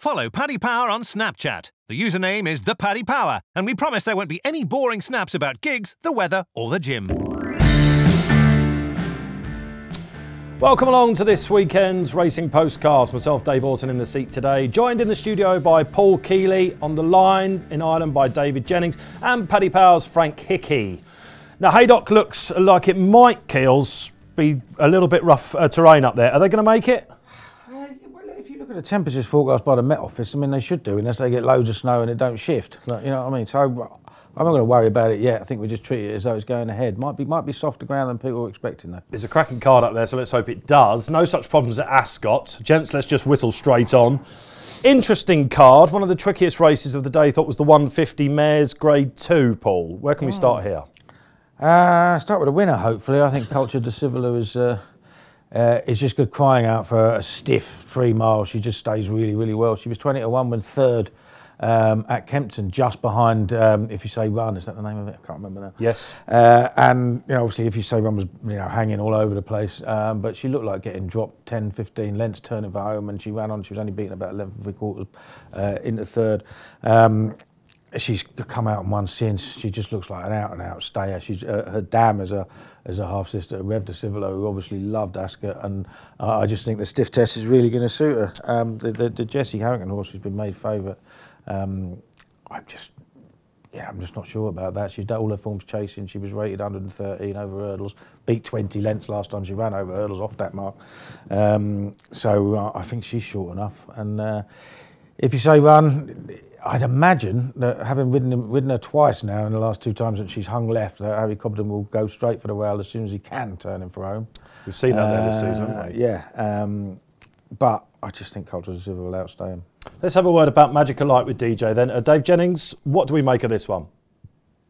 Follow Paddy Power on Snapchat. The username is @ThePaddyPower, and we promise there won't be any boring snaps about gigs, the weather, or the gym. Welcome along to this weekend's Racing Postcast. Myself, Dave Orton, in the seat today. Joined in the studio by Paul Keeley, on the line in Ireland by David Jennings, and Paddy Power's Frank Hickey. Now, Haydock looks like it might, Keels, be a little bit rough terrain up there. Are they going to make it? Well, if you look at the temperatures forecast by the Met Office, I mean, they should do, unless they get loads of snow and it don't shift. Like, you know what I mean? So I'm not going to worry about it yet. I think we just treat it as though it's going ahead. Might be softer ground than people were expecting, though. There's a cracking card up there, so let's hope it does. No such problems at Ascot. Gents, let's just whittle straight on. Interesting card. One of the trickiest races of the day, thought, was the 150 Mares Grade 2, Paul. Where can we start here? Start with a winner, hopefully. I think Culture de Civila is just good crying out for a stiff 3 mile. She just stays really, really well. She was 20-1 when third at Kempton, just behind If You Say Run. Is that the name of it? I can't remember now. Yes. And you know, obviously If You Say Run was hanging all over the place, but she looked like getting dropped 10, 15 lengths, turning for home, and she ran on. She was only beaten about 11 3/4 into third. She's come out and won since. She just looks like an out-and-out stayer. She's her dam as a half-sister of Rev de Civila, who obviously loved Ascot, and I just think the stiff test is really going to suit her. The Jessie Harrington horse has been made favourite. I'm just not sure about that. She's done all her forms chasing. She was rated 113 over hurdles, beat 20 lengths last time she ran over hurdles off that mark. So I think she's short enough. And If You Say Run, I'd imagine that having ridden her twice now in the last 2 times that she's hung left, that Harry Cobden will go straight for the rail as soon as he can, turning for home. We've seen that there this season, haven't we? Yeah, but I just think Culture de Civila will outstay him. Let's have a word about Magic of Light with DJ then. Dave Jennings, what do we make of this one?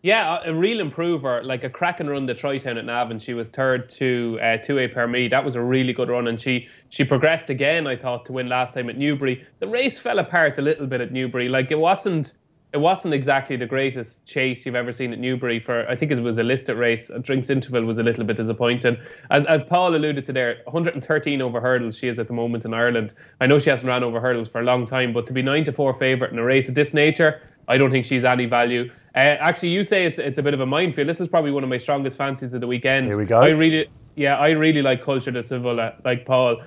Yeah, a real improver, like a cracking run the Tri-Town at Navan. She was third to 2A Permis. That was a really good run, and she progressed again, I thought, to win last time at Newbury. The race fell apart a little bit at Newbury. Like, it wasn't exactly the greatest chase you've ever seen at Newbury. For, I think it was a listed race. A drinks interval was a little bit disappointing. As Paul alluded to there, 113 over hurdles she is at the moment in Ireland. I know she hasn't ran over hurdles for a long time, but to be 9-4 favourite in a race of this nature, I don't think she's any value. Actually, you say it's a bit of a minefield. This is probably one of my strongest fancies of the weekend. Here we go. I really like Culture de Civila, like Paul.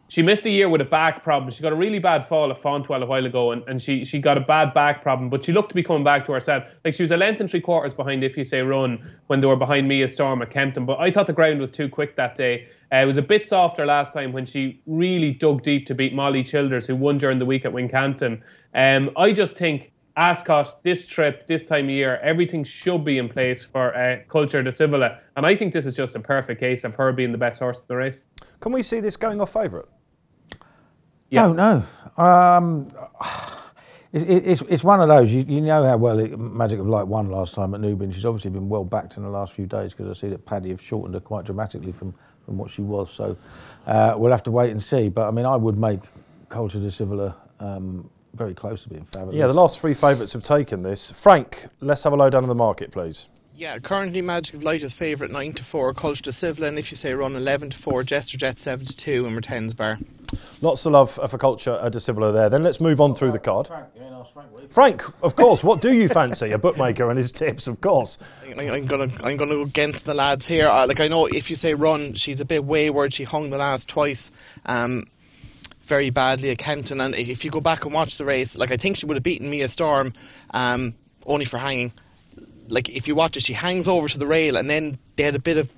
She missed a year with a back problem. She got a really bad fall at Fontwell a while ago, and she got a bad back problem, but she looked to be coming back to herself. Like, she was a length and 3/4 behind If You Say Run when they were behind Mia Storm at Kempton, but I thought the ground was too quick that day. It was a bit softer last time when she really dug deep to beat Molly Childers, who won during the week at Wincanton. I just think Ascot, this trip, this time of year, everything should be in place for Culture de Civila. And I think this is just a perfect case of her being the best horse in the race. Can we see this going off favourite? Yeah. No. It's one of those, you know how well Magic of Light won last time at Newbury. She's obviously been well backed in the last few days, because I see that Paddy have shortened her quite dramatically from what she was. So we'll have to wait and see. But I mean, I would make Culture de Civila very close to being favourite. Yeah, the last 3 favourites have taken this. Frank, let's have a lowdown on the market, please. Yeah, currently Magic of Light is favourite 9-4, Culture de Civila, and If You Say Run 11-4, Jester Jet 7-2, and Mertens Bar. Lots of love for Culture de Civila there. Then let's move on through the card. Frank, of course, what do you fancy? A bookmaker and his tips, of course. I'm gonna go against the lads here. Like, I know If You Say Run, she's a bit wayward. She hung the last twice. Very badly at Kempton, and if you go back and watch the race, like, I think she would have beaten Mia Storm only for hanging. Like, if you watch it, she hangs over to the rail, and then they had a bit of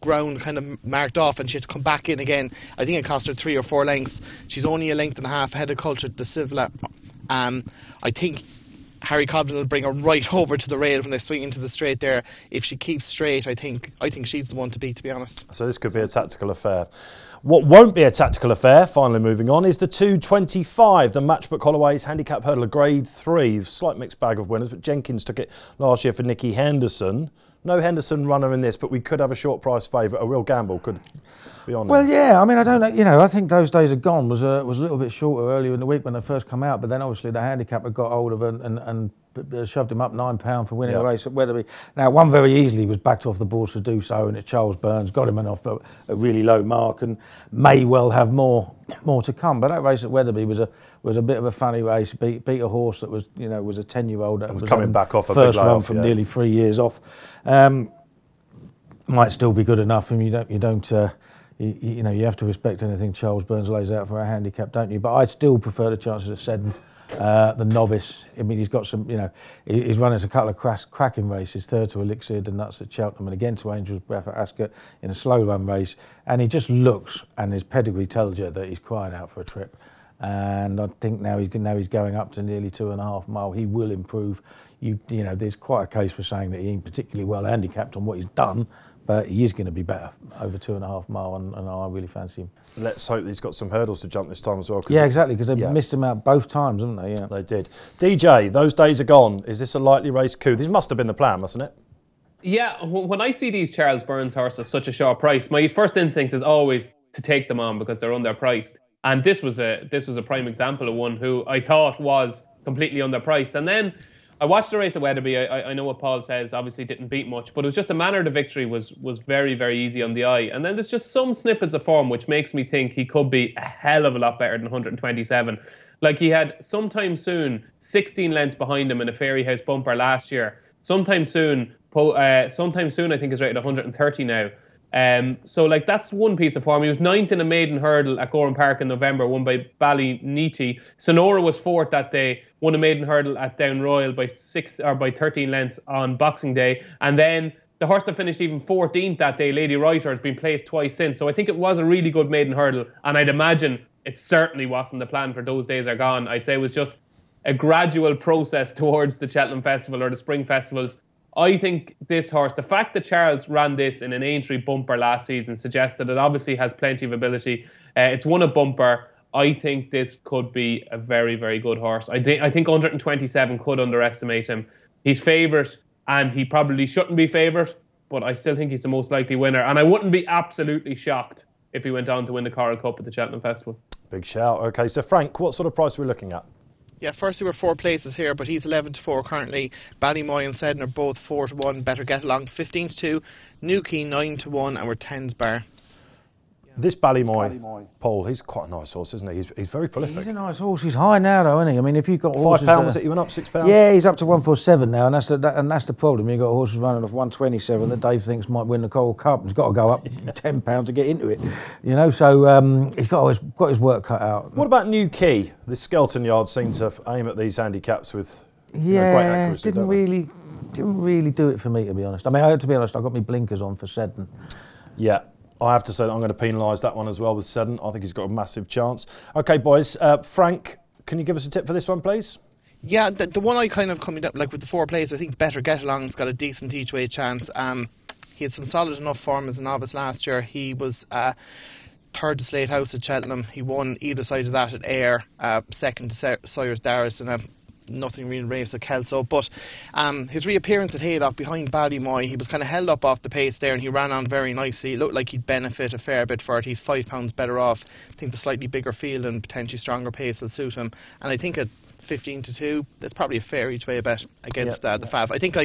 ground kind of marked off, and she had to come back in again. I think it cost her 3 or 4 lengths. She's only a length and a half ahead of Culture de Civila. I think Harry Cobden will bring her right over to the rail when they swing into the straight there. If she keeps straight, I think she's the one to beat, to be honest. So this could be a tactical affair. What won't be a tactical affair, finally moving on, is the 225, the Matchbook Holloway's handicap hurdler grade 3. Slight mixed bag of winners, but Jenkins took it last year for Nicky Henderson. No Henderson runner in this, but we could have a short price favourite. A real gamble could be on. Well, yeah, I mean, I don't know, you know, I think those days are gone. Was a little bit shorter earlier in the week when they first come out, but then obviously the handicap had got hold of her and shoved him up £9 for winning a race at Wetherby. Now, one very easily was backed off the boards to do so, and it's Charles Burns, got him off a really low mark, and may well have more to come. But that race at Wetherby was a bit of a funny race. Beat a horse that was was a 10-year-old that was coming back off a first big run layoff, from nearly 3 years off. Might still be good enough, and you have to respect anything Charles Burns lays out for a handicap, don't you? But I still prefer the chances at Seddon. The novice, I mean, he's got some, he's running a couple of cracking races, third to Elixir de Nuts at Cheltenham and again to Angel's Breath at Ascot in a slow run race, and he just looks, and his pedigree tells you that he's crying out for a trip. And I think now he's going up to nearly 2.5 mile. He will improve. There's quite a case for saying that he ain't particularly well handicapped on what he's done, but he is going to be better over 2.5 mile, and I really fancy him. Let's hope he's got some hurdles to jump this time as well. Yeah, exactly, because they missed him out both times, haven't they? Yeah, they did. DJ, those days are gone. Is this a likely race coup? This must have been the plan, mustn't it? Yeah, when I see these Charles Burns horses at such a short price, my first instinct is always to take them on because they're underpriced. And this was a prime example of one who I thought was completely underpriced. And then I watched the race at Wetherby. I know what Paul says, obviously didn't beat much, but it was just the manner of the victory was very, very easy on the eye. And then there's just some snippets of form which makes me think he could be a hell of a lot better than 127. Like he had Sometime Soon 16 lengths behind him in a Fairy House bumper last year. Sometime Soon I think is rated 130 now. So like that's one piece of form. He was 9th in a maiden hurdle at Gorham Park in November, won by Ballyneety. Sonora was 4th that day, won a maiden hurdle at Down Royal by 13 lengths on Boxing Day, and then the horse that finished even 14th that day, Lady Reuter, has been placed twice since. So I think it was a really good maiden hurdle, and I'd imagine it certainly wasn't the plan for those days are gone. I'd say it was just a gradual process towards the Cheltenham Festival or the Spring Festivals. I think this horse, the fact that Charles ran this in an Aintree bumper last season suggests that it obviously has plenty of ability. It's won a bumper. I think this could be a very, very good horse. I think 127 could underestimate him. He's favourite, and he probably shouldn't be favourite, but I still think he's the most likely winner. And I wouldn't be absolutely shocked if he went on to win the Coral Cup at the Cheltenham Festival. Big shout. OK, so Frank, what sort of price are we looking at? Yeah, firstly we're 4 places here, but he's 11-4 currently. Ballymoy and Seddon are both 4-1. Better Get Along 15-2. Newquay 9-1, and we're 10s bar. This Ballymoy, Paul, he's quite a nice horse, isn't he? He's very prolific. He's a nice horse. He's high now, though, isn't he? I mean, if you've got horses... £5, was it? He went up £6? Yeah, he's up to 147 now, and that's the problem. You've got horses running off 127 that Dave thinks might win the Coral Cup, and he's got to go up £10 to get into it. So he's got his work cut out. What about Newquay? The Skelton Yard seem to aim at these handicaps with great accuracy. Didn't really do it for me, to be honest. I mean, to be honest, I got my blinkers on for Seddon. Yeah. I have to say that I'm going to penalise that one as well with Seddon. I think he's got a massive chance. OK, boys. Frank, can you give us a tip for this one, please? Yeah, the one I kind of coming up, like with the 4 plays, I think Better Get Along's got a decent each-way chance. He had some solid enough form as a novice last year. He was 3rd to Slate House at Cheltenham. He won either side of that at Ayr, 2nd to Sawyer's Darris, and nothing really race at Kelso, but his reappearance at Haydock behind Ballymoy, he was kind of held up off the pace there, and he ran on very nicely. It looked like he'd benefit a fair bit for it. He's £5 better off. I think the slightly bigger field and potentially stronger pace will suit him, and I think at 15-2, that's probably a fair each way bet against the Fav. I think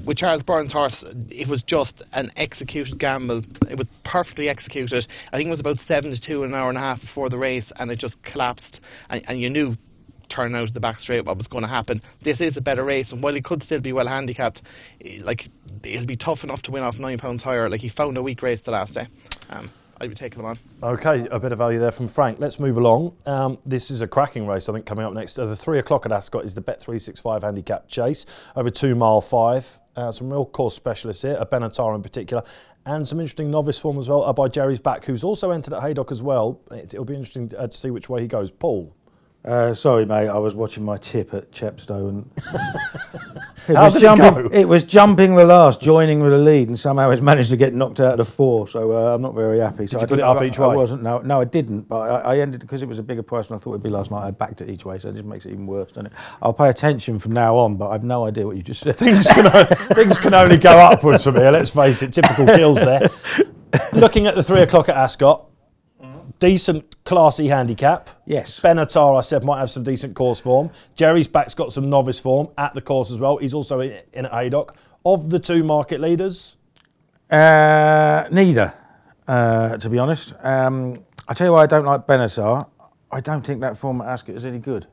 with Charles Burns' horse, it was just an executed gamble. It was perfectly executed. I think it was about 7-2 an hour and a half before the race, and it just collapsed, and you knew turning out of the back straight what was going to happen. This is a better race, and while he could still be well handicapped, it'll be tough enough to win off £9 higher. He found a weak race the last day. I'd be taking him on. OK, a bit of value there from Frank. Let's move along. This is a cracking race, I think, coming up next. The 3 o'clock at Ascot is the Bet365 handicap chase over 2 mile 5. Some real course specialists here, a Benatar in particular, and some interesting novice form as well by Jerry's Back, who's also entered at Haydock as well. It'll be interesting to see which way he goes. Paul? Sorry, mate, I was watching my tip at Chepstow and it was jumping the last, joining with the lead, and somehow it's managed to get knocked out of the 4, so I'm not very happy. Did you put it up each way? I wasn't, no, I didn't, but I ended, because it was a bigger price than I thought it'd be last night, I backed it each way, so it just makes it even worse, doesn't it? I'll pay attention from now on, but I've no idea what you just said. Things can only go upwards from here, let's face it, typical kills there. Looking at the 3 o'clock at Ascot, decent, classy handicap. Yes. Benatar, I said, might have some decent course form. Jerry's back's got some novice form at the course as well. He's also in at Haydock. Of the two market leaders? Neither, to be honest. I tell you why I don't like Benatar. I don't think that form at Ascot is any good.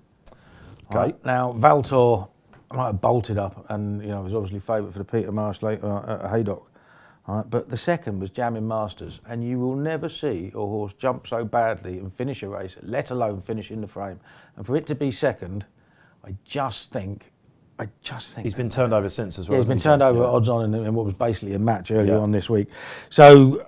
Okay. Right. Now, Valtor might have bolted up and, was obviously favourite for the Peter Marsh at Haydock. Right. But the second was jamming Masters, and you will never see a horse jump so badly and finish a race, let alone finish in the frame. And for it to be second, I just think he's been turned over since as well. Yeah, he's been turned over at odds on in what was basically a match earlier on this week. So,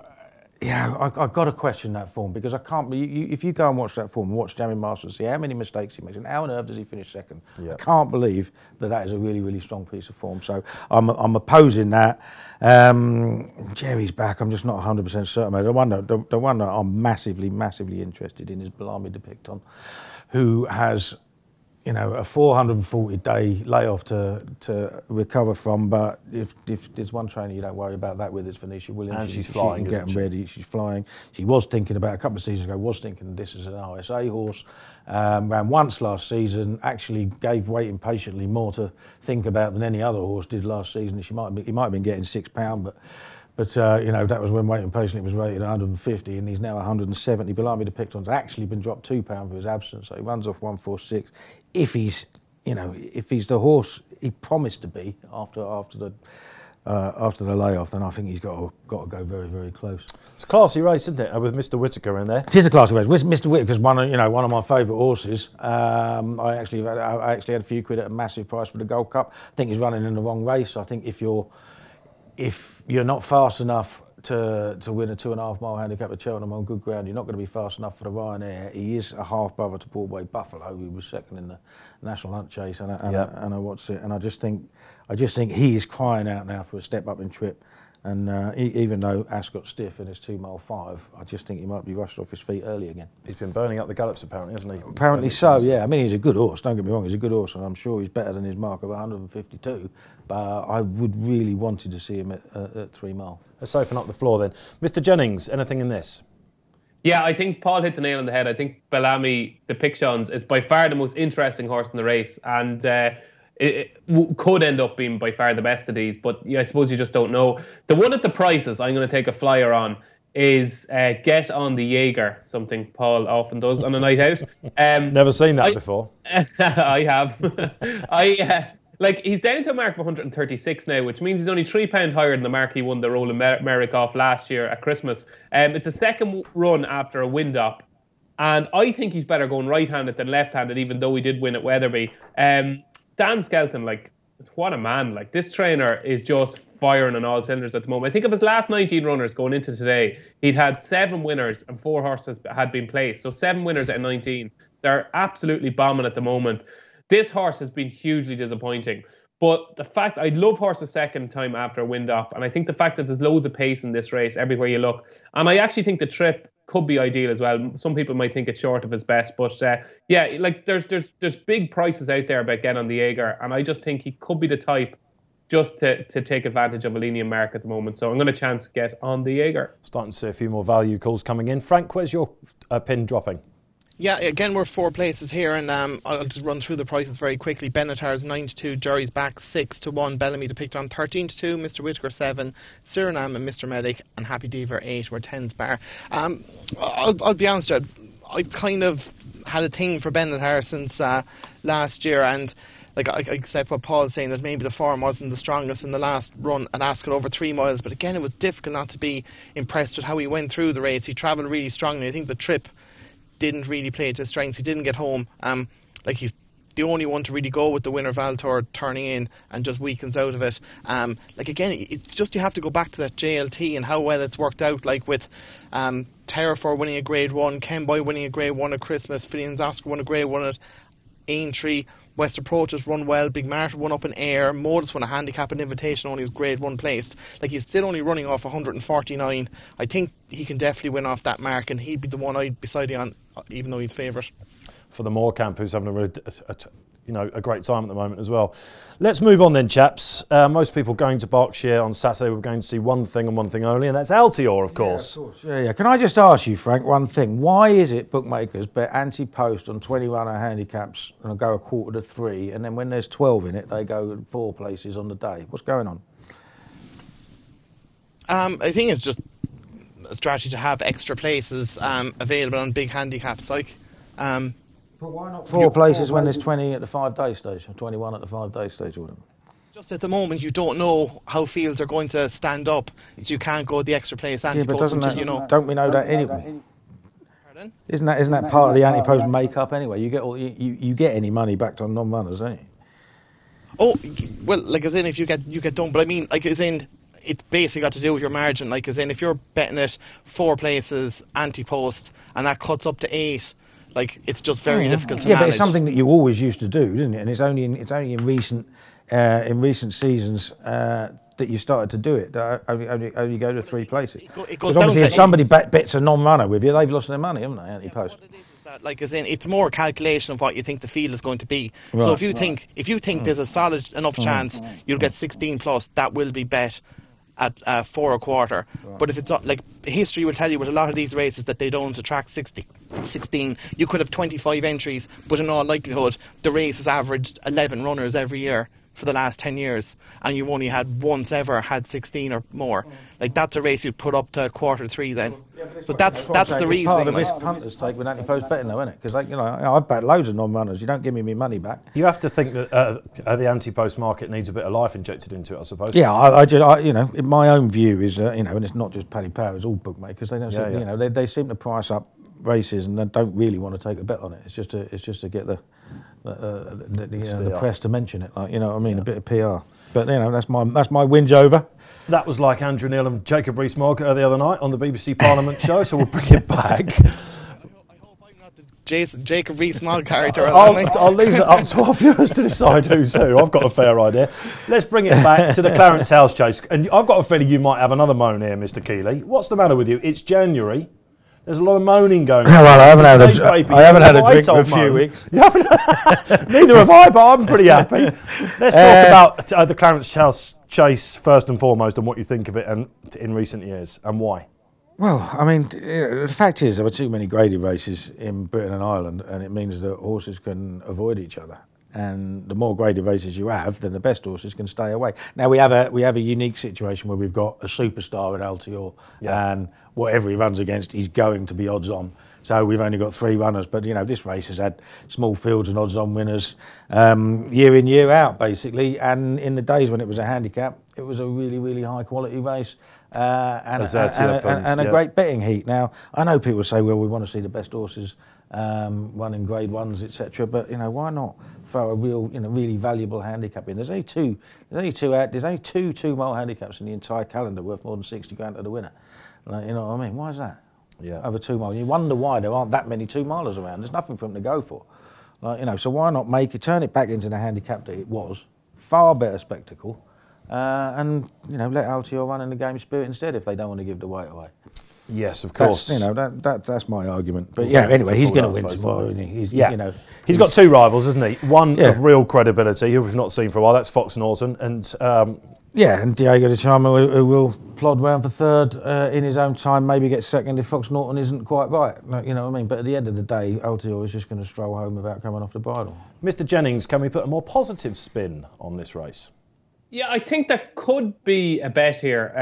I've got to question that form, because I can't. If you go and watch that form and watch Jamming Masters, see how many mistakes he makes and how on earth does he finish second. I can't believe that is a really, really strong piece of form. So I'm opposing that. Jerry's back. I'm just not 100% certain. The one that I'm massively, massively interested in is Bellamy de Picton, who has a 440-day layoff to recover from, but if there's one trainer you don't worry about that with, it's Venetia Williams. And she's flying, she can get them ready. She's flying. She was thinking about, a couple of seasons ago, of this as an RSA horse. Ran once last season, actually gave waiting patiently more to think about than any other horse did last season. He might have been getting £6, but that was when Waiting Patiently was rated 150, and he's now 170. Bellamy de Picton's actually been dropped £2 for his absence, so he runs off 146. If he's the horse he promised to be after the layoff, then I think he's got to go very, very close. It's a classy race, isn't it? With Mr. Whittaker in there. It is a classy race. Mr. Whittaker's one of my favourite horses. I actually had a few quid at a massive price for the Gold Cup. I think he's running in the wrong race. I think if you're not fast enough to win a 2.5 mile handicap at Cheltenham on good ground, you're not going to be fast enough for the Ryanair. He is a half brother to Broadway Buffalo, who was second in the National Hunt Chase, and I watched it, and I just think he is crying out now for a step up in trip. And even though Ascot's stiff in his 2 mile 5, I just think he might be rushed off his feet early again. He's been burning up the gallops apparently, hasn't he? Apparently so, yeah. I mean, he's a good horse, don't get me wrong, he's a good horse, and I'm sure he's better than his mark of 152, but I would really wanted to see him at 3 mile. Let's open up the floor then. Mr. Jennings, anything in this? Yeah, I think Paul hit the nail on the head. I think Bellamy de Picton is by far the most interesting horse in the race, and it could end up being by far the best of these, but I suppose you just don't know. The one at the prices I'm going to take a flyer on is Get on the Jaeger, something Paul often does on a night out. Never seen that before. I have. He's down to a mark of 136 now, which means he's only £3 higher than the mark he won the Roland Merrick off last year at Christmas. It's a second run after a wind up, and I think he's better going right-handed than left-handed, even though he did win at Wetherby. Dan Skelton, what a man. This trainer is just firing on all cylinders at the moment. I think of his last 19 runners going into today, he'd had 7 winners and 4 horses had been placed. So 7 winners at 19. They're absolutely bombing at the moment. This horse has been hugely disappointing. But the fact, I love horses second time after a wind up. And I think the fact that there's loads of pace in this race everywhere you look. And I actually think the trip could be ideal as well. Some people might think it's short of his best, but there's big prices out there about Get on the Jaeger, and I just think he could be the type just to take advantage of a lenient mark at the moment. So I'm going to chance Get on the Jaeger. Starting to see a few more value calls coming in. Frank, where's your pin dropping? Yeah, again, we're 4 places here, and I'll just run through the prices very quickly. Benatar's 9-2, Jury's back 6-1, Bellamy de Picton 13-2, Mr. Whittaker 7, Suriname and Mr. Medic, and Happy Deaver 8, where 10's bar. I'll be honest, I've kind of had a thing for Benatar since last year, and I accept what Paul's saying, that maybe the form wasn't the strongest in the last run at Ascot over 3 miles, but again, it was difficult not to be impressed with how he went through the race. He travelled really strongly. I think the trip didn't really play to his strengths. He didn't get home. He's the only one to really go with the winner Valtor turning in and just weakens out of it. Again, it's just you have to go back to that JLT and how well it's worked out. With Terrafor winning a Grade 1, Ken Boy winning a Grade 1 at Christmas, Finian's Oscar won a Grade 1 at Aintree, West Approach has run well, Big Martin won up in Air, Modus won a handicap and invitation, only was Grade 1 placed. He's still only running off 149. I think he can definitely win off that mark, and he'd be the one I'd be siding on, even though he's favourite. for the Moore camp, who's having a great time at the moment as well. Let's move on then, chaps. Most people going to Berkshire on Saturday, we're going to see one thing and one thing only, and that's Altior, of course. Yeah, of course. Yeah. Can I just ask you, Frank, one thing? Why is it bookmakers bet Ante-post on 20-runner handicaps and go 1/4 to 3, and then when there's 12 in it, they go 4 places on the day? What's going on? I think it's just a strategy to have extra places available on big handicaps, like. But why not 4 places when there's 20 at the 5-day stage, or 21 at the 5-day stage, or whatever? Just at the moment, you don't know how fields are going to stand up, so you can't go the extra place Ante-post until you know. Don't we know that anyway? Pardon? Isn't that part of the Ante-post make-up anyway? You get you get any money back on non-runners, don't you? Oh, well, like as in if you get done, but I mean, like as in it's basically got to do with your margin. Like as in if you're betting it 4 places Ante-post and that cuts up to 8. Like it's just very difficult to manage. Yeah, but it's something that you always used to do, isn't it? And it's only in recent seasons that you started to do it. Only go to 3 places. It goes obviously, down if somebody bets a non-runner with you, they've lost their money, haven't they? Ante-post. What it is that, like as in, it's more calculation of what you think the field is going to be. Right. So if you think there's a solid enough chance you'll get 16 plus, that will be bet at 4 1/4. Right. But if it's like history will tell you with a lot of these races that they don't attract 16. You could have 25 entries, but in all likelihood the race has averaged 11 runners every year for the last 10 years, and you've only had once ever had 16 or more. Like that's a race you'd put up to 1/4 3 then. So that's the reason. Part of the risk punters take with Ante-post betting, though, isn't it? Because I've bet loads of non-runners. You don't give me my money back. You have to think that the Ante-post market needs a bit of life injected into it, I suppose. Yeah, I my own view is and it's not just Paddy Power, it's all bookmakers. They don't they seem to price up races and they don't really want to take a bet on it. It's just to get the press to mention it, like, a bit of PR. But that's my whinge over. That was like Andrew Neil and Jacob Rees-Mogg the other night on the BBC Parliament show, so we'll bring it back. I hope I'm not the Jacob Rees-Mogg character. I'll leave it up to our viewers to decide who's who. I've got a fair idea. Let's bring it back to the Clarence House chase. And I've got a feeling you might have another moan here, Mr. Keeley. What's the matter with you? It's January. There's a lot of moaning going on. Well, I haven't had a drink for a few weeks. Neither have I, but I'm pretty happy. Let's talk about the Clarence House chase first and foremost, and what you think of it and in recent years, and why. Well, I mean, the fact is there are too many graded races in Britain and Ireland, and it means that horses can avoid each other. And the more graded races you have, then the best horses can stay away. Now we have a unique situation where we've got a superstar at Altior, and whatever he runs against, he's going to be odds on. So we've only got 3 runners, but this race has had small fields and odds on winners year in, year out, basically. And in the days when it was a handicap, it was a really, really high quality race and a great betting heat. Now I know people say, well, we want to see the best horses running grade 1s, etc. But why not throw a real, really valuable handicap in? There's only two 2-mile handicaps in the entire calendar worth more than 60 grand to the winner. Like, you know what I mean? Why is that? Yeah. Over 2 miles. You wonder why there aren't that many 2-milers around. There's nothing for them to go for. Like, so why not turn it back into the handicap that it was? Far better spectacle. And let Altior run in the game spirit instead if they don't want to give the weight away. Yes, of course. That's my argument. But anyway, he's going to win tomorrow. He's got 2 rivals, isn't he? One of real credibility, who we've not seen for a while. That's Fox Norton, and and Diego de Charma, who will plod round for 3rd in his own time, maybe get 2nd if Fox Norton isn't quite right. You know what I mean? But at the end of the day, Altior is just going to stroll home without coming off the bridle. Mr. Jennings, can we put a more positive spin on this race? Yeah, I think there could be a bet here.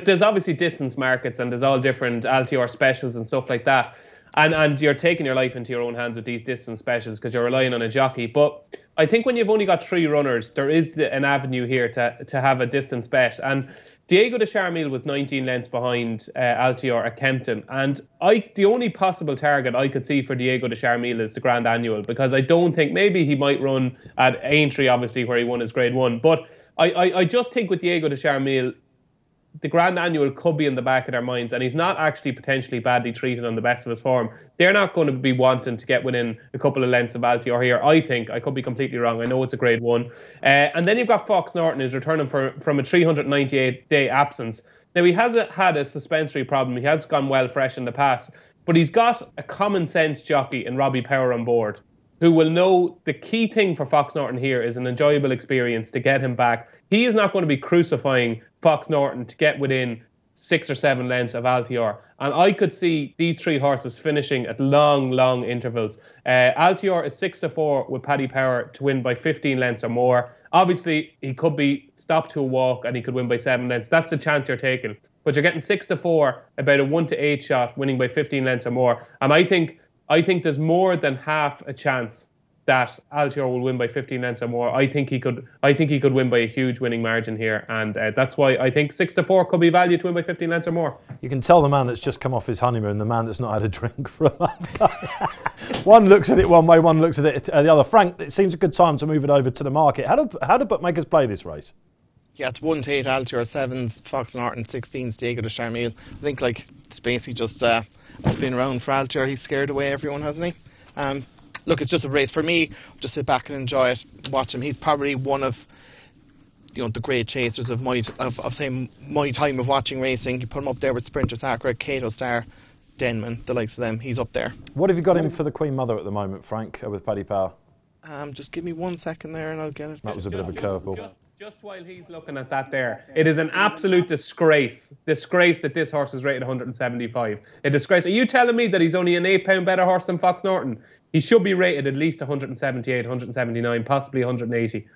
There's obviously distance markets and there's all different Altior specials and stuff like that. And you're taking your life into your own hands with these distance specials because you're relying on a jockey. But I think when you've only got 3 runners, there is an avenue here to have a distance bet. And Diego de Charmille was 19 lengths behind Altior at Kempton. And the only possible target I could see for Diego de Charmille is the Grand Annual, because I don't think, maybe he might run at Aintree, obviously, where he won his grade 1. But I just think with Diego de Charmille, the Grand Annual could be in the back of their minds, and he's not actually potentially badly treated on the best of his form. They're not going to be wanting to get within a couple of lengths of Altior here, I think. I could be completely wrong. I know it's a grade 1. And then you've got Fox Norton, who's returning from a 398-day absence. Now, he has had a suspensory problem. He has gone well fresh in the past. But he's got a common sense jockey in Robbie Power on board, who will know the key thing for Fox Norton here is an enjoyable experience to get him back. He is not going to be crucifying Fox Norton to get within 6 or 7 lengths of Altior. And I could see these 3 horses finishing at long, long intervals. Altior is 6-4 with Paddy Power to win by 15 lengths or more. Obviously, he could be stopped to a walk and he could win by 7 lengths. That's the chance you're taking. But you're getting 6-4, about a 1 to 8 shot, winning by 15 lengths or more. And I think there's more than half a chance that Altior will win by 15 lengths or more. I think he could win by a huge winning margin here, and that's why I think 6-4 could be valued to win by 15 lengths or more. You can tell the man that's just come off his honeymoon, the man that's not had a drink for a month. One looks at it one way, one looks at it the other. Frank, it seems a good time to move it over to the market. How do bookmakers play this race? Yeah, it's 1 to 8 Altior, 7s Fox Norton, 16s Diego de Charmille. I think it's basically just a spin around for Altior. He's scared away everyone, hasn't he? Look, it's just a race for me. Just sit back and enjoy it, watch him. He's probably one of the great chasers of my time of watching racing. You put him up there with Sprinter Sacra, Cato Star, Denman, the likes of them. He's up there. What have you got in for the Queen Mother at the moment, Frank, with Paddy Power? Just give me 1 second there and I'll get it. That was a bit of a curveball. Just while he's looking at that there, it is an absolute disgrace that this horse is rated 175. A disgrace. Are you telling me that he's only an £8 better horse than Fox Norton? He should be rated at least 178, 179, possibly 180.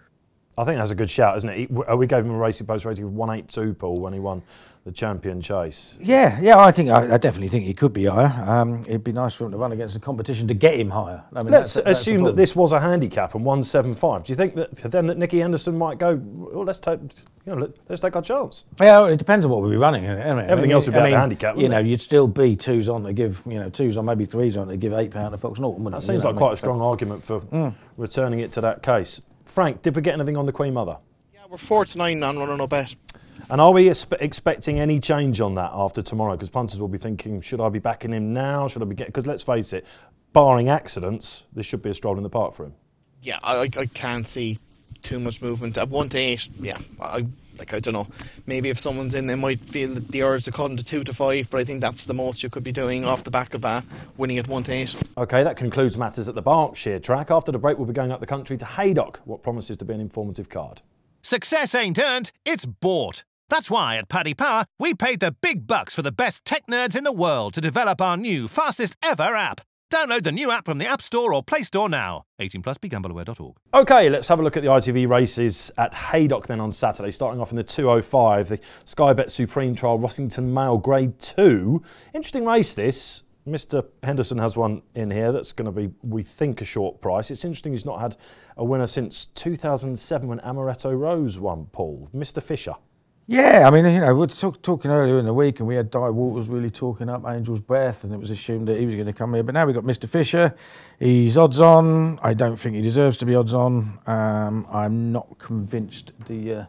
I think that's a good shout, isn't it? We gave him a Racing Post rating of 182, Paul, when he won the Champion Chase. Yeah, I definitely think he could be higher. It'd be nice for him to run against the competition to get him higher. I mean, let's assume that this was a handicap and 175. Do you think that Nicky Henderson might go, well, let's take our chance? Yeah, it depends on what we'll be running. Everything else would be a handicap. You'd still be 2s on to give, 2s on, maybe 3s on to give £8 to Fox Norton. That seems like quite a strong argument for returning it to that case. Frank, did we get anything on the Queen Mother? Yeah, we're 4 to 9 on running no bet. And are we expecting any change on that after tomorrow? Because punters will be thinking, should I be backing him now? Should I be getting... Because let's face it, barring accidents, this should be a stroll in the park for him. Yeah, I can't see too much movement. At 1 to 8, yeah, I don't know. Maybe if someone's in, they might feel the urge to cut him to 2 to 5, but I think that's the most you could be doing off the back of winning at 1 to 8. OK, that concludes matters at the Berkshire track. After the break, we'll be going up the country to Haydock, what promises to be an informative card. Success ain't earned, it's bought. That's why at Paddy Power, we paid the big bucks for the best tech nerds in the world to develop our new, fastest ever app. Download the new app from the App Store or Play Store now. 18 plus, begambleaware.org. OK, let's have a look at the ITV races at Haydock then on Saturday. Starting off in the 205, the Sky Bet Supreme Trial, Rossington Mail Grade 2. Interesting race this. Mr. Henderson has one in here that's going to be, we think, a short price. It's interesting he's not had a winner since 2007 when Amaretto Rose won, Paul. Mr. Fisher. Yeah, I mean, we were talking earlier in the week and we had Di Waters really talking up Angel's Breath and it was assumed that he was going to come here. But now we've got Mr. Fisher. He's odds on. I don't think he deserves to be odds on. I'm not convinced the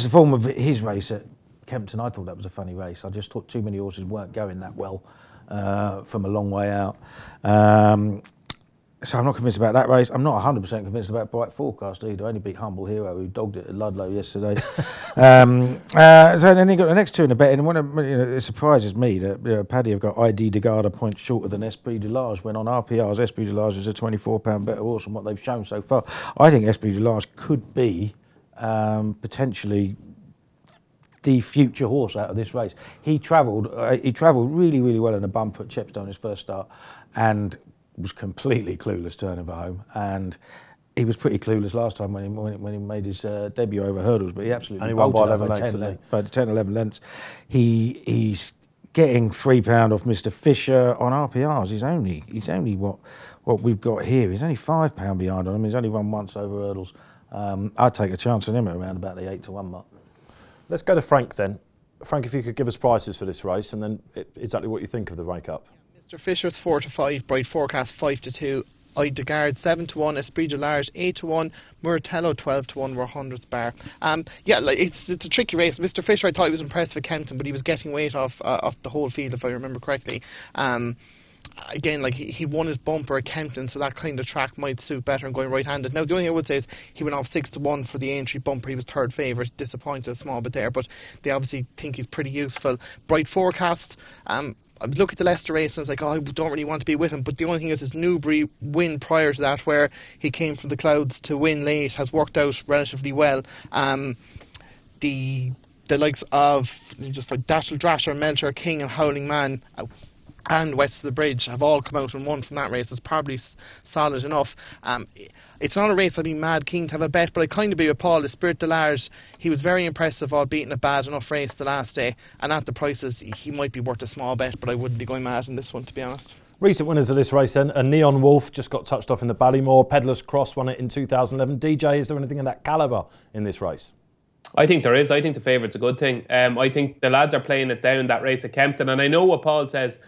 form of his race at Kempton. I thought that was a funny race. I just thought too many horses weren't going that well from a long way out. So I'm not convinced about that race. I'm not 100% convinced about Bright Forecast either. Only beat Humble Hero, who dogged it at Ludlow yesterday. So then you got the next 2 in the betting. And it surprises me that Paddy have got ID de Garde a point shorter than Esprit du Large, when on RPRs, Esprit du Large is a £24 better horse than what they've shown so far. I think Esprit du Large could be potentially the future horse out of this race. He travelled really, really well in a bumper at Chepstow his first start, and was completely clueless turning for home, and he was pretty clueless last time when he made his debut over hurdles, but he absolutely won by 11 lengths. By 10, 11 lengths. He's getting £3 off Mr. Fisher on RPRs. He's only what we've got here. He's only £5 behind on him. He's only run once over hurdles. I'd take a chance on him around about the 8 to 1 mark. Let's go to Frank then. Frank, if you could give us prices for this race and then exactly what you think of the wake-up. Mr. Fisher's 4 to 5, Bright Forecast 5 to 2, Ide de Garde 7 to 1, Esprit du Large 8 to 1, Muratello 12 to 1, we're 100s bar. It's a tricky race. Mr. Fisher, I thought he was impressed with Kempton, but he was getting weight off the whole field, if I remember correctly. Again, he won his bumper at Kempton, so that kind of track might suit better and going right-handed. Now, the only thing I would say is he went off 6 to 1 for the Aintree bumper. He was third favourite, disappointed a small bit there, but they obviously think he's pretty useful. Bright Forecast, I look at the Leicester race and I was like, oh, I don't really want to be with him. But the only thing is his Newbury win prior to that, where he came from the clouds to win late, has worked out relatively well. The likes of just for Dashel Drasher, Melcher, King and Howling Man and West of the Bridge have all come out and won from that race. It's probably solid enough. It's not a race I'd be mad keen to have a bet, but I kind of be with Paul. The Spirit de Large, he was very impressive all beating a bad enough race the last day, and at the prices he might be worth a small bet, but I wouldn't be going mad in this one, to be honest. Recent winners of this race then, a Neon Wolf just got touched off in the Ballymore, Pedlar's Cross won it in 2011. DJ, is there anything of that calibre in this race? I think there is. I think the favourite's a good thing. I think the lads are playing it down, that race at Kempton, and I know what Paul says.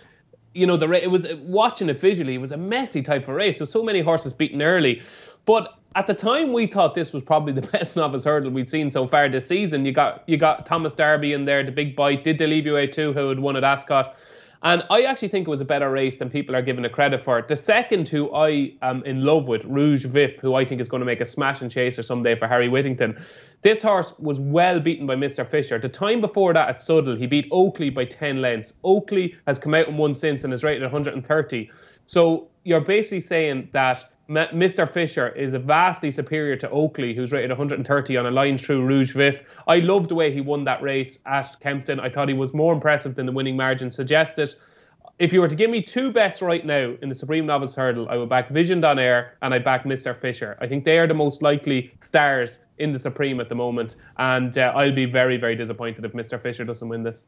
You know, it was, watching it visually, it was a messy type of race. There were so many horses beaten early. But at the time, we thought this was probably the best novice hurdle we'd seen so far this season. You got Thomas Darby in there, the big bite. Did they leave you away too, who had won at Ascot? And I actually think it was a better race than people are giving it credit for. The second, who I am in love with, Rouge Vif, who I think is going to make a smashing chaser someday for Harry Whittington. This horse was well beaten by Mr. Fisher. The time before that at Suddle, he beat Oakley by 10 lengths. Oakley has come out and won since and is rated at 130. So you're basically saying that Mr. Fisher is vastly superior to Oakley, who's rated 130 on a line through Rouge Vif. I loved the way he won that race at Kempton. I thought he was more impressive than the winning margin suggested. If you were to give me two bets right now in the Supreme Novice Hurdle, I would back Vision Donaire and I'd back Mr. Fisher. I think they are the most likely stars in the Supreme at the moment, and I'll be very, very disappointed if Mr. Fisher doesn't win this.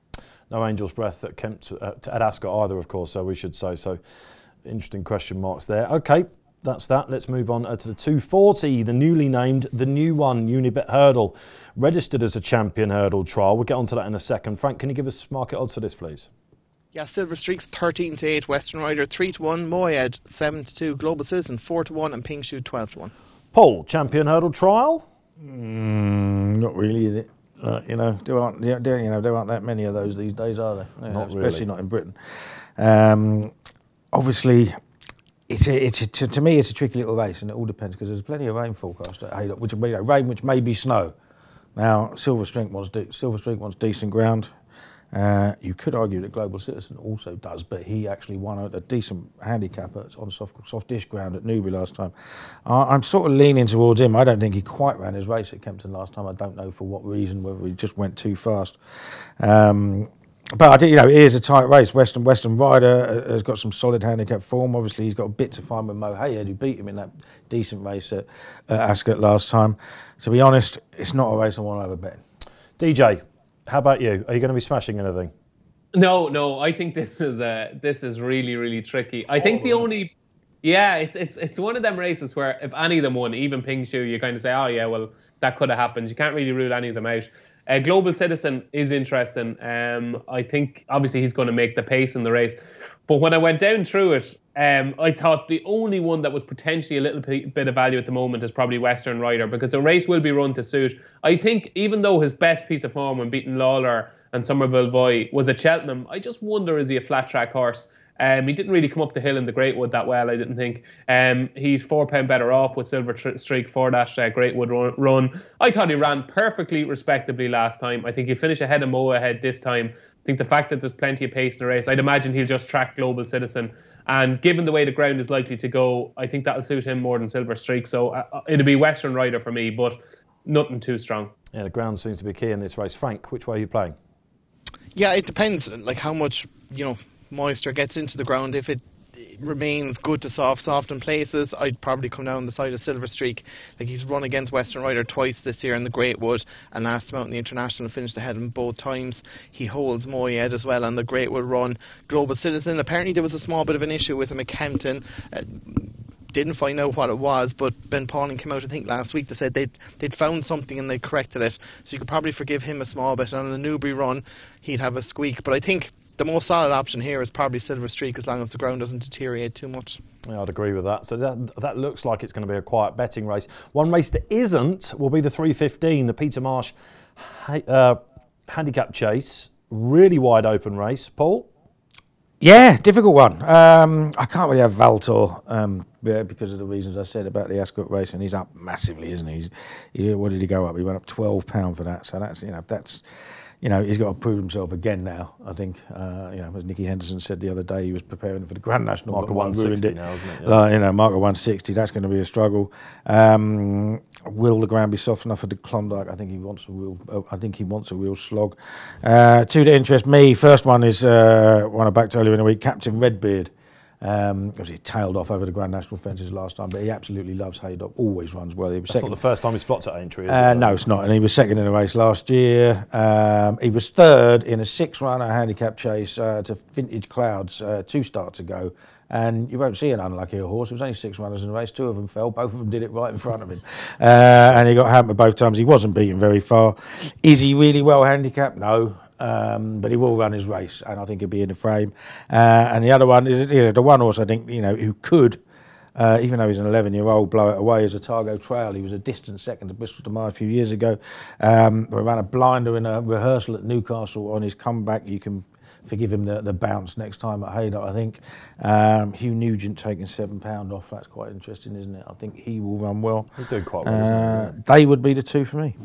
No Angel's Breath at Ascot either, of course, so we should say. So interesting question marks there. Okay. That's that. Let's move on to the 240, the newly named, the new one, Unibet Hurdle, registered as a champion hurdle trial. We'll get onto that in a second. Frank, can you give us market odds for this, please? Yeah, Silver Streaks 13-8, Western Rider 3-1, Moyed 7-2, Global Citizen 4-1, and Pink Shoe 12-1. Paul, champion hurdle trial? Not really, is it? There aren't that many of those these days, are there? Not especially really. Not in Britain. Obviously. To me, it's a tricky little race, and it all depends because there's plenty of rain forecast at Haydock, which rain, which may be snow. Now, Silver Streak wants decent ground. You could argue that Global Citizen also does, but he actually won a decent handicap on soft-ish ground at Newbury last time. I'm sort of leaning towards him. I don't think he quite ran his race at Kempton last time. I don't know for what reason, whether he just went too fast. But I think, it is a tight race. Western Rider has got some solid handicap form. Obviously, he's got a bit to find with Mo Hayed, who beat him in that decent race at Ascot last time. To be honest, it's not a race I want to have a bet. DJ, how about you? Are you going to be smashing anything? No. I think this is really, really tricky. I think the only, it's one of them races where if any of them won, even Ping Shu, you kind of say, oh yeah, well that could have happened. You can't really rule any of them out. Global Citizen is interesting. I think obviously he's going to make the pace in the race. But when I went down through it, I thought the only one that was potentially a little bit of value at the moment is probably Western Rider, because the race will be run to suit. I think even though his best piece of form when beating Lawler and Somerville Voy was at Cheltenham, I just wonder, is he a flat track horse? He didn't really come up the hill in the Greatwood that well, I didn't think. He's £4 better off with Silver Streak for that Greatwood run. I thought he ran perfectly respectably last time. I think he'll finish ahead of Moa ahead this time. I think the fact that there's plenty of pace in the race, I'd imagine he'll just track Global Citizen. And given the way the ground is likely to go, I think that'll suit him more than Silver Streak. So it'll be Western Rider for me, but nothing too strong. Yeah, the ground seems to be key in this race. Frank, which way are you playing? Yeah, it depends, like how much, moisture gets into the ground. If it remains good to soft in places, I'd probably come down the side of Silver Streak. Like, he's run against Western Rider twice this year in the Greatwood, and last time out in the International finished ahead of him both times. He holds Moyed as well on the Greatwood run. Global Citizen, apparently there was a small bit of an issue with him at Kempton. Didn't find out what it was, but Ben Pauling came out, I think, last week to say they'd found something and they corrected it. So you could probably forgive him a small bit. And on the Newbury run, he'd have a squeak. But I think the most solid option here is probably Silver Streak, as long as the ground doesn't deteriorate too much. Yeah, I'd agree with that. So that looks like it's going to be a quiet betting race. One race that isn't will be the 3:15, the Peter Marsh handicap chase. Really wide open race. Paul? Yeah, difficult one. I can't really have Valtor because of the reasons I said about the Ascot race, and he's up massively, isn't he? What did he go up? He went up £12 for that. So that's he's got to prove himself again now. I think as Nicky Henderson said the other day, he was preparing for the Grand National. Mark of 160 now, isn't it? Yeah. Mark of 160. That's going to be a struggle. Will the ground be soft enough for the Klondike? I think he wants a real slog. Two that interest me. First one is one I backed earlier in the week. Captain Redbeard. Obviously, he tailed off over the Grand National fences last time, but he absolutely loves Haydock. Always runs well. He was That's not the first time he's flopped at Aintree, is it? No, it's not. And he was second in the race last year. He was third in a 6-runner handicap chase to Vintage Clouds 2 starts ago. And you won't see an unlucky horse. There was only 6 runners in the race. 2 of them fell. Both of them did it right in front of him. And he got hammered both times. He wasn't beaten very far. Is he really well handicapped? No. But he will run his race, and I think he'll be in the frame. And the other one is the one horse I think who could, even though he's an 11-year-old, blow it away is Otago Trail. He was a distant second to Bristol to Mile a few years ago. We ran a blinder in a rehearsal at Newcastle on his comeback. You can forgive him the bounce next time at Haydock, I think. Hugh Nugent taking £7 off. That's quite interesting, isn't it? I think he will run well. He's doing quite well, isn't he? They would be the 2 for me.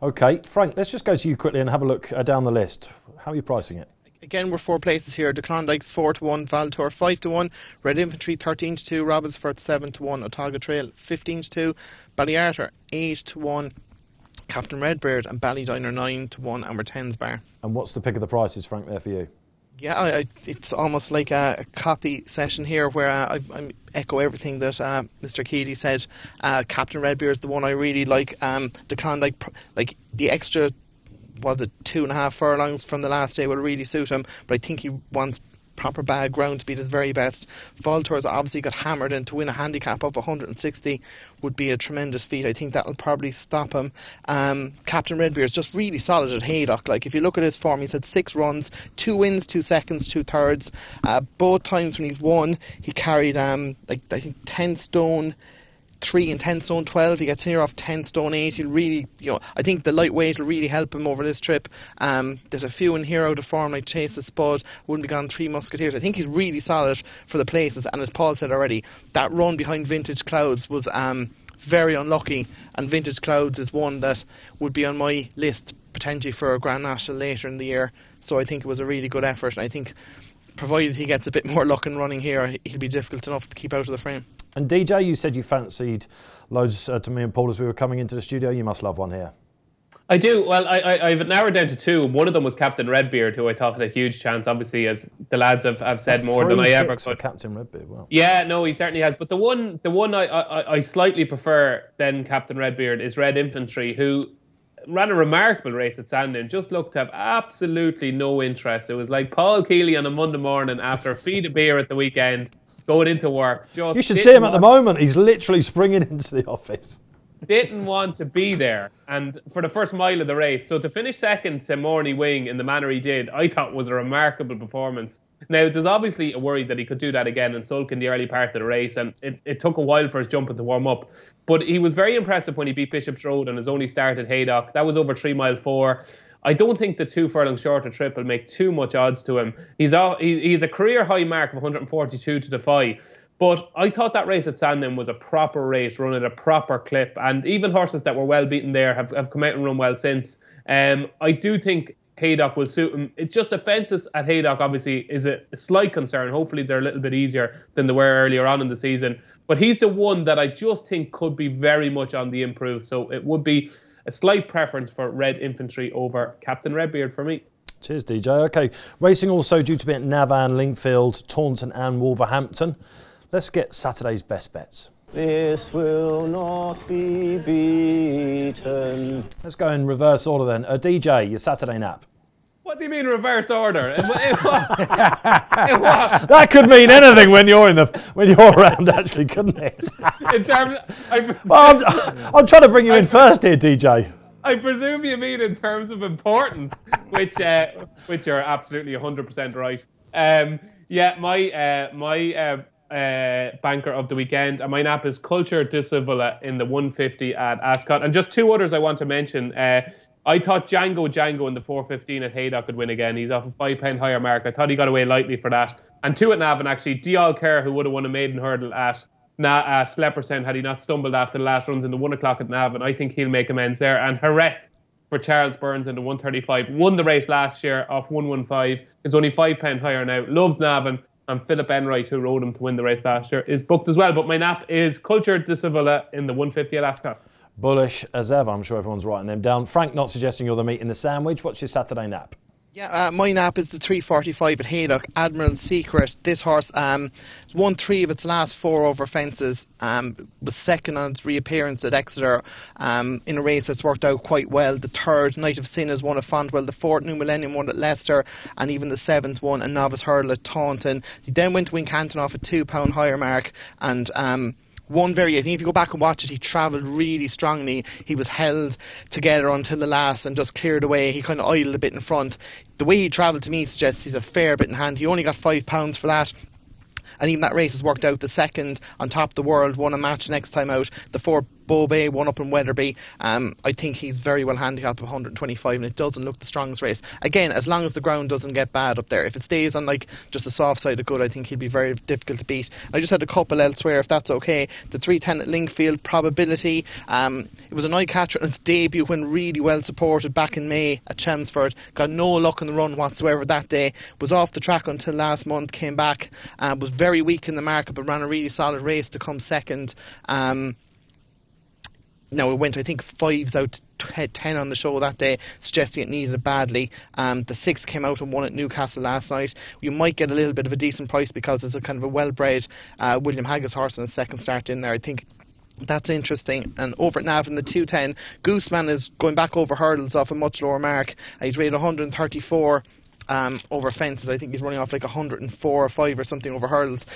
Okay, Frank, let's just go to you quickly and have a look down the list. How are you pricing it? Again, we're 4 places here. The Klondike's 4-1, Valtour 5-1, Red Infantry 13-2, Robbinsford 7-1, Otago Trail 15-2, Ballyarter 8-1, Captain Redbeard and Ballydiner 9-1, and we're 10s bar. And what's the pick of the prices, Frank, there for you? Yeah, it's almost like a copy session here where I echo everything that Mr. Keeley said. Captain Redbeard is the one I really like. The Klondike, like the extra, 2.5 furlongs from the last day will really suit him, but I think he wants proper bad ground to be at his very best. Valtour's obviously got hammered, and to win a handicap of 160 would be a tremendous feat. I think that'll probably stop him. Captain Redbeard's just really solid at Haydock. Like, if you look at his form, he's had 6 runs, 2 wins, 2 seconds, 2 thirds. Both times when he's won, he carried I think 10 stone 3 and 10 stone 12. He gets here off 10 stone 8. He'll really, I think the lightweight will really help him over this trip. There's a few in here out of form, like Chase the Spud, Wouldn't Be Gone, 3 Musketeers. I think he's really solid for the places, and as Paul said already, that run behind Vintage Clouds was very unlucky, and Vintage Clouds is one that would be on my list potentially for a Grand National later in the year. So I think it was a really good effort, and I think provided he gets a bit more luck in running here, he'll be difficult enough to keep out of the frame. And DJ, you said you fancied loads to me and Paul as we were coming into the studio. You must love one here. I do. Well, I've narrowed down to 2. One of them was Captain Redbeard, who I thought had a huge chance, obviously, as the lads have said. That's more than I ever could. Captain Redbeard, wow. Yeah, no, he certainly has. But the one I slightly prefer than Captain Redbeard is Red Infantry, who ran a remarkable race at Sandown, just looked to have absolutely no interest. It was like Paul Keeley on a Monday morning after a feed of beer at the weekend, going into work. You should see him at the moment. He's literally springing into the office. Didn't want to be there, and for the first mile of the race. So to finish second to Morny Wing in the manner he did, I thought was a remarkable performance. Now, there's obviously a worry that he could do that again and sulk in the early part of the race, and it took a while for his jumping to warm up. But he was very impressive when he beat Bishop's Road on his only start at Haydock. That was over 3 mile 4. I don't think the 2 furlongs shorter trip will make too much odds to him. He's a career high mark of 142 to defy. But I thought that race at Sandown was a proper race, run at a proper clip. And even horses that were well beaten there have come out and run well since. I do think Haydock will suit him. It's just the fences at Haydock, obviously, is a slight concern. Hopefully they're a little bit easier than they were earlier on in the season. But he's the one that I just think could be very much on the improve. So it would be a slight preference for Red Infantry over Captain Redbeard for me. Cheers, DJ. OK, racing also due to be at Navan, Lingfield, Taunton and Wolverhampton. Let's get Saturday's best bets. This will not be beaten. Let's go in reverse order then. DJ, your Saturday nap. What do you mean reverse order? That could mean anything when you're around, actually, couldn't it? In terms, I'm trying to bring you in first here, DJ. I presume you mean in terms of importance, which are absolutely 100% right. My banker of the weekend, and my nap is Culture de Sevilla in the 150 at Ascot. And just 2 others I want to mention. I thought Django in the 415 at Haydock could win again. He's off a £5 higher mark. I thought he got away lightly for that. And 2 at Navan, actually. Dial Kerr, who would have won a maiden hurdle at Schlepperstown had he not stumbled after the last runs in the 1 o'clock at Navan. I think he'll make amends there. And Heret for Charles Burns in the 135. Won the race last year off 115. It's only £5 higher now. Loves Navan. And Philip Enright, who rode him to win the race last year, is booked as well. But my nap is Culture de Sevilla in the 150 at Ascot. Bullish as ever. I'm sure everyone's writing them down. Frank, not suggesting you're the meat in the sandwich. What's your Saturday nap? Yeah, my nap is the 345 at Haydock, Admiral Secret. This horse it's won 3 of its last 4 over fences. Was second on its reappearance at Exeter in a race that's worked out quite well. The 3rd, Knight of Sinners, won at Fontwell. The 4th, New Millennium, won at Leicester. And even the 7th one, a novice hurdle at Taunton. He then went to win Canton off a £2 higher mark. And I think if you go back and watch it, he travelled really strongly. He was held together until the last and just cleared away. He kind of idled a bit in front. The way he travelled to me suggests he's a fair bit in hand. He only got £5 for that. And even that race has worked out. The 2nd on top of the world won a match next time out. The 4 Bobay won up in Wetherby. I think he's very well handicapped of 125, and it doesn't look the strongest race. Again, as long as the ground doesn't get bad up there. If it stays on like just the soft side of good, I think he'll be very difficult to beat. I just had a couple elsewhere, if that's okay. The 310 at Linkfield, Probability. It was an eye catcher in its debut when really well supported back in May at Chelmsford. Got no luck in the run whatsoever that day. Was off the track until last month. Came back. Was very weak in the market, but ran a really solid race to come second. Now, it went, I think, 5s out 10 on the show that day, suggesting it needed it badly. The 6th came out and won at Newcastle last night. You might get a little bit of a decent price because there's a kind of a well-bred William Haggis horse on the 2nd start in there. I think that's interesting. And over at Navan, the 210, Gooseman is going back over hurdles off a much lower mark. He's rated 134 over fences. I think he's running off like 104 or 5 or something over hurdles.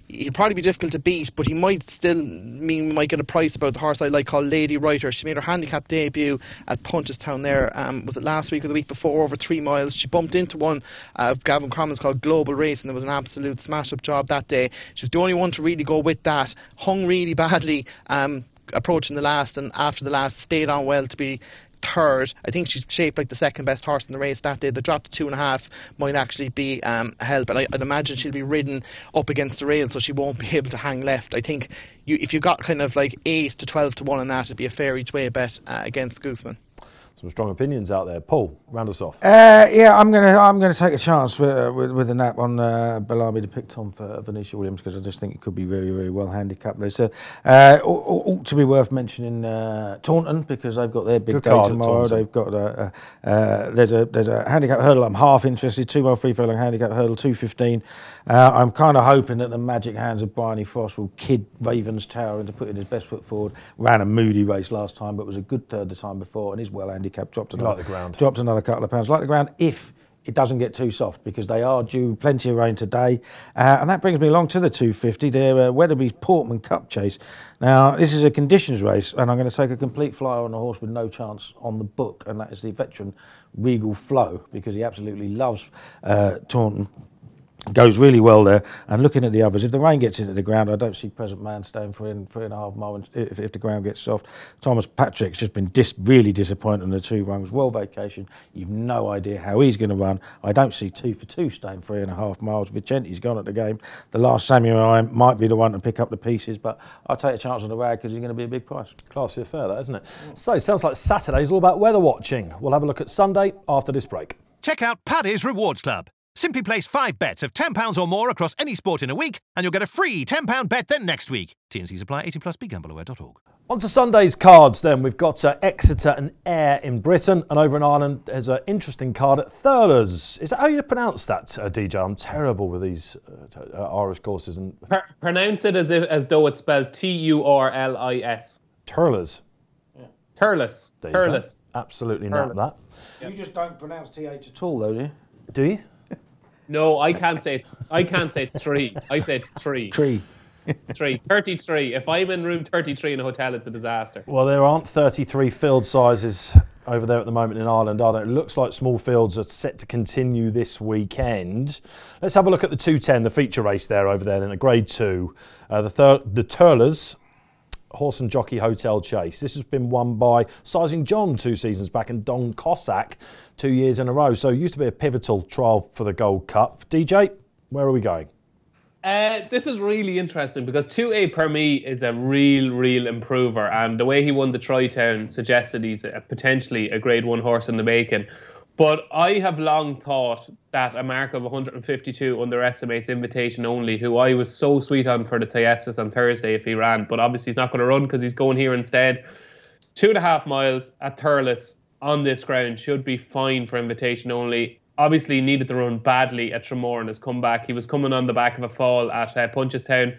He'll probably be difficult to beat, but he might still mean we might get a price about the horse I like called Lady Writer. She made her handicap debut at Punchestown there, was it last week or the week before, over 3 miles. She bumped into one of Gavin Crommon's called Global Race, and there was an absolute smash-up job that day. She was the only one to really go with that. Hung really badly approaching the last, and after the last stayed on well to be 3rd. I think she's shaped like the 2nd best horse in the race that day. The drop to 2.5 might actually be held, but I'd imagine she'll be ridden up against the rail, so she won't be able to hang left. I think if you got kind of like 8 to 12 to 1 on that, it'd be a fair each way bet against Gooseman. Some strong opinions out there. Paul, round us off. I'm gonna take a chance with a nap on Bellamy to pick Tom for Venetia Williams, because I just think it could be very, very well handicapped. There's ought to be worth mentioning Taunton, because they've got their big day tomorrow. They've got there's a handicap hurdle I'm half interested. 2 mile free furlong handicap hurdle 2:15. I'm kind of hoping that the magic hands of Bryony Frost will kid Ravens Tower into putting his best foot forward. Ran a moody race last time, but was a good third the time before, and is well handicapped. Dropped another couple of pounds. Like the ground if it doesn't get too soft, because they are due plenty of rain today. And that brings me along to the 250, their Weatherby's Portman Cup Chase. Now, this is a conditions race, and I'm going to take a complete flyer on a horse with no chance on the book, and that is the veteran Regal Flow, because he absolutely loves Taunton. Goes really well there. And looking at the others, if the rain gets into the ground, I don't see Present Man staying 3.5 miles if the ground gets soft. Thomas Patrick's just been really disappointed in the 2 runs. Well vacation. You've no idea how he's going to run. I don't see 2 for 2 staying 3.5 miles. Vicenti's gone at the game. The last Samurai might be the one to pick up the pieces, but I'll take a chance on the rag because he's going to be a big price. Classy affair, that, isn't it? So it sounds like Saturday's all about weather watching. We'll have a look at Sunday after this break. Check out Paddy's Rewards Club. Simply place 5 bets of £10 or more across any sport in a week, and you'll get a free £10 bet then next week. T&Cs apply. 18+. BeGambleAware.org. On to Sunday's cards then. We've got Exeter and Ayr in Britain, and over in Ireland there's an interesting card at Thurles. Is that how you pronounce that, DJ? I'm terrible with these Irish courses. And pronounce it as though it's spelled Turlis. Turles. Yeah. Turles. Turles. Absolutely not that. You just don't pronounce TH at all, though, do you? Do you? No, I can't say 3. I said 3. 3. 33. If I'm in room 33 in a hotel, it's a disaster. Well, there aren't 33 field sizes over there at the moment in Ireland, are there? It looks like small fields are set to continue this weekend. Let's have a look at the 210, the feature race there over there in a Grade 2. The Turles Horse and Jockey Hotel Chase. This has been won by Sizing John 2 seasons back and Don Cossack 2 years in a row. So it used to be a pivotal trial for the Gold Cup. DJ, where are we going? This is really interesting because 2A Permis is a real improver, and the way he won the Tri-Town suggested he's potentially a Grade 1 horse in the making. But I have long thought that a mark of 152 underestimates Invitation Only, who I was so sweet on for the Thyestes on Thursday if he ran, but obviously he's not going to run because he's going here instead. 2.5 miles at Thurles on this ground should be fine for Invitation Only. Obviously, he needed to run badly at Tramore in his comeback. He was coming on the back of a fall at Punchestown.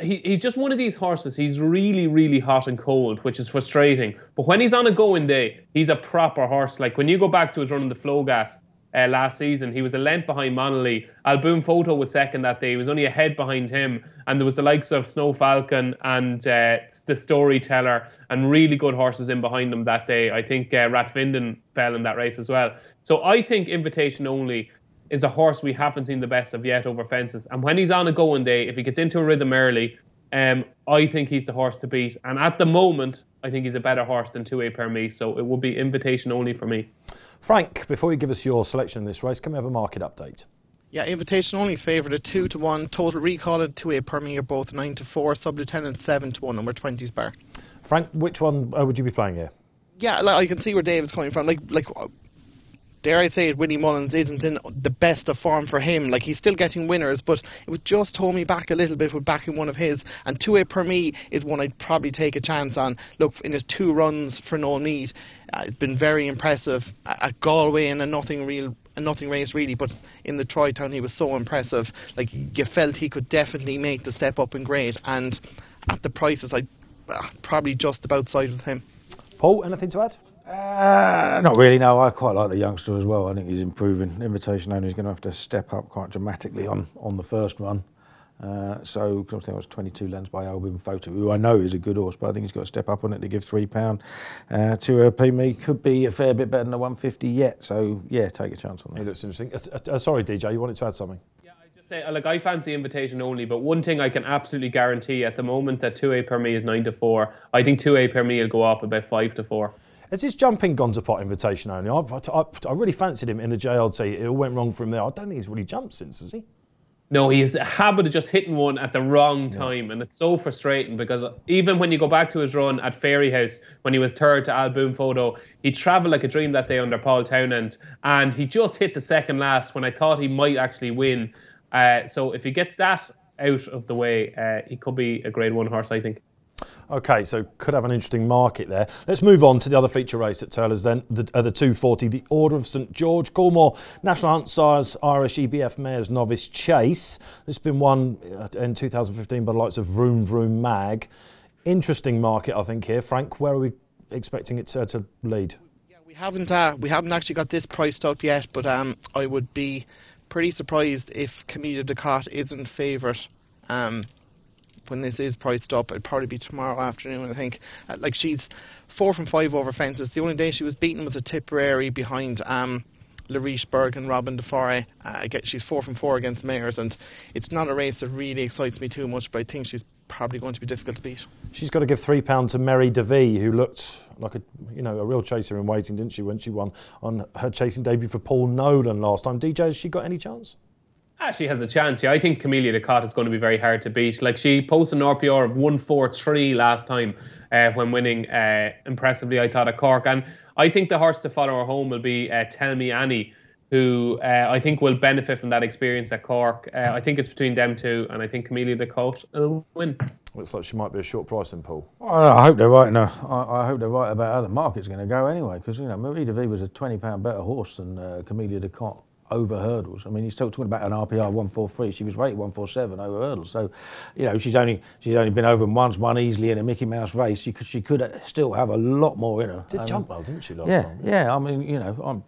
He's just one of these horses. He's really hot and cold, which is frustrating. But when he's on a going day, he's a proper horse. Like when you go back to his run in the Flow Gas last season, he was a length behind Monolly. Alboom Photo was second that day. He was only a head behind him. And there was the likes of Snow Falcon and the Storyteller and really good horses in behind him that day. I think Ratvinden fell in that race as well. So I think Invitation Only is a horse we haven't seen the best of yet over fences. And when he's on a going day, if he gets into a rhythm early, I think he's the horse to beat. And at the moment, I think he's a better horse than 2A Permis. So it will be Invitation Only for me. Frank, before you give us your selection in this race, can we have a market update? Yeah, Invitation Only is favoured at 2-1. Total Recall at 2A Permis are both 9-4. Sub-Lieutenant 7-1, and we're 20s bar. Frank, which one would you be playing here? Yeah, like, I can see where David's coming from. Like, dare I say it, Winnie Mullins isn't in the best of form for him. Like, he's still getting winners, but it would just hold me back a little bit with backing one of his. And 2A Permis is one I'd probably take a chance on. Look, in his 2 runs for no need, it's been very impressive at Galway in a nothing race really, but in the Tri-Town he was so impressive. Like, you felt he could definitely make the step up in grade, and at the prices I'd probably just about side with him. Paul, anything to add? Not really, no. I quite like the youngster as well. I think he's improving. Invitation Only is going to have to step up quite dramatically on the first run. So I think it was 22 lengths by Alboom Photo, who I know is a good horse, but I think he's got to step up on it to give £3. To Permis could be a fair bit better than the 150 yet. So yeah, take a chance on that. He looks interesting. Sorry, DJ, you wanted to add something? Yeah, I just say, like, I fancy Invitation Only, but one thing I can absolutely guarantee at the moment that 2A Permis is 9-4. I think 2A Permis will go off about 5-4. Has his jumping gone to pot Invitation Only? I really fancied him in the JLT. It all went wrong for him there. I don't think he's really jumped since, has he? No, he has a habit of just hitting one at the wrong time, and it's so frustrating because even when you go back to his run at Fairyhouse, when he was third to Alboom Photo, he travelled like a dream that day under Paul Townend, and he just hit the second last when I thought he might actually win. So if he gets that out of the way, he could be a Grade 1 horse, I think. Okay, so could have an interesting market there. Let's move on to the other feature race at Thurles then, the 240, the Order of St George. Coolmore National Hunt Sires Irish EBF Mares Novice Chase. This has been won in 2015 by the likes of Vroom Vroom Mag. Interesting market, I think, here. Frank, where are we expecting it to lead? Yeah, we haven't actually got this priced up yet, but I would be pretty surprised if Camellia Ducat isn't favourite. When this is priced up, it'd probably be tomorrow afternoon, I think. Like, she's 4 from 5 over fences. The only day she was beaten was a Tipperary behind Lariche Berg and Robin DeFore. She's 4 from 4 against mares, and it's not a race that really excites me too much, but I think she's probably going to be difficult to beat. She's got to give £3 to Mary DeVee, who looked like a real chaser in waiting, didn't she, when she won on her chasing debut for Paul Nolan last time. DJ, has she got any chance? She has a chance, yeah. I think Camellia Ducat is going to be very hard to beat. Like, she posted an RPR of 143 last time when winning impressively, I thought, at Cork. And I think the horse to follow her home will be Tell Me Annie, who I think will benefit from that experience at Cork. I think it's between them two, and I think Camellia Ducat will win. Looks like she might be a short price in, Paul. Well, I hope they're right. I hope they're right about how the market's going to go anyway, because Marie DeVee was a £20 better horse than Camellia Ducat over hurdles. I mean, he's still talking about an RPR 143. She was rated 147 over hurdles. So, she's only been over them once, won easily in a Mickey Mouse race. She could still have a lot more in her. Did jump well, didn't she, last time? Yeah. I mean,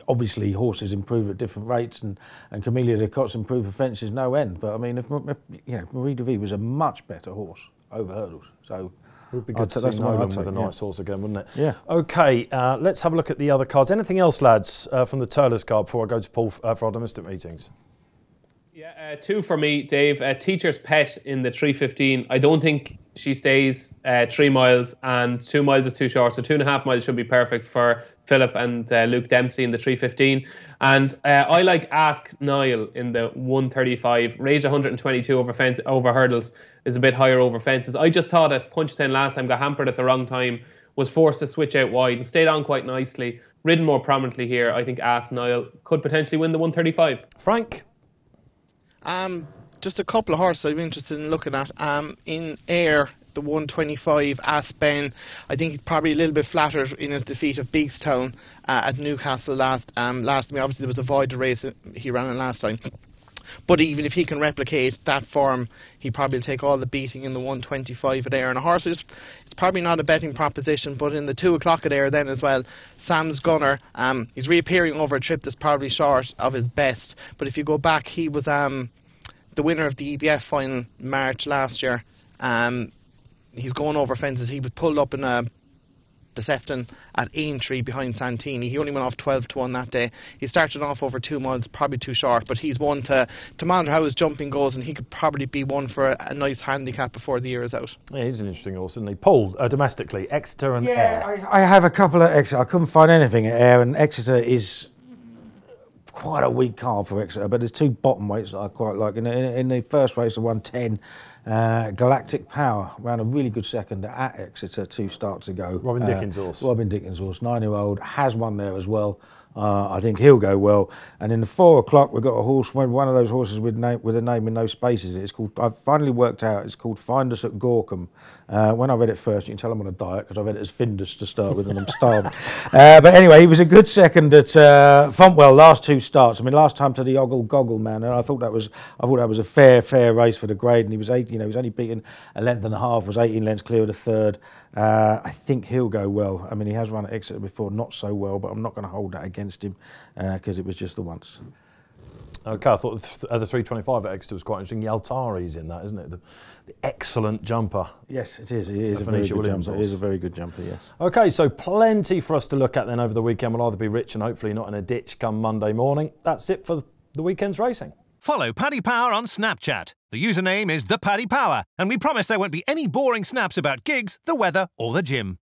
obviously horses improve at different rates, and Camellia Ducat's improve for fences no end. But I mean, if Marie DeVee was a much better horse over hurdles. So it would be good to see Nolan with a nice horse again, wouldn't it? Yeah. OK, let's have a look at the other cards. Anything else, lads, from the Thurles card before I go to Paul for our domestic meetings? Yeah, 2 for me, Dave. Teacher's Pet in the 315. I don't think she stays 3 miles, and 2 miles is too short. So 2.5 miles should be perfect for Philip and Luke Dempsey in the 3:15. And I like Ask Niall in the 1:35. Rage 122 over hurdles is a bit higher over fences. I just thought at Punchestown last time got hampered at the wrong time, was forced to switch out wide and stayed on quite nicely. Ridden more prominently here. I think Ask Niall could potentially win the 1:35. Frank? Just a couple of horses I'm interested in looking at. In Air, the 125, Ask Ben. I think he's probably a little bit flattered in his defeat of Beagstown at Newcastle last time. Obviously, there was a voided race he ran in last time. But even if he can replicate that form, he probably will take all the beating in the 125 at Ayr. And a horse, it's probably not a betting proposition, but in the 2 o'clock at Ayr then as well, Sam's Gunner, he's reappearing over a trip that's probably short of his best. But if you go back, he was the winner of the EBF final March last year. He's going over fences. He was pulled up in the Sefton at Aintree behind Santini. He only went off 12-1 that day. He started off over 2 miles, probably too short, but he's one to monitor how his jumping goes, and he could probably be one for a nice handicap before the year is out. Yeah, he's an interesting horse, isn't he? Paul, domestically, Exeter and Ayr. Yeah, I have a couple of Exeter. I couldn't find anything at Ayr, and Exeter is quite a weak card for Exeter, but there's 2 bottom weights that I quite like. In the first race, the 110, Galactic Power ran a really good second at Exeter 2 starts ago. Robin Dickens' horse. Robin Dickens' horse, 9-year-old, has won there as well. I think he'll go well. And in the 4 o'clock, we've got a horse, one of those horses with a name with no spaces in it. It's called, I've finally worked out, it's called Find Us at Gorcum. When I read it first, you can tell I'm on a diet because I read it as Findus to start with and I'm starving. But anyway, he was a good second at Fontwell last 2 starts. I mean, last time to the Ogle Goggle man, and I thought that was a fair race for the grade. And he was he was only beaten a length and a half, was 18 lengths clear of the third. I think he'll go well. I mean, he has run at Exeter before, not so well, but I'm not going to hold that against him because it was just the once. Okay, I thought the 325 at Exeter was quite interesting. Yaltari's in that, isn't it? The excellent jumper. Yes, it is. It is a very good jumper. It is a very good jumper, yes. Okay, so plenty for us to look at then over the weekend. We'll either be rich and hopefully not in a ditch come Monday morning. That's it for the weekend's racing. Follow Paddy Power on Snapchat. The username is ThePaddyPower, and we promise there won't be any boring snaps about gigs, the weather, or the gym.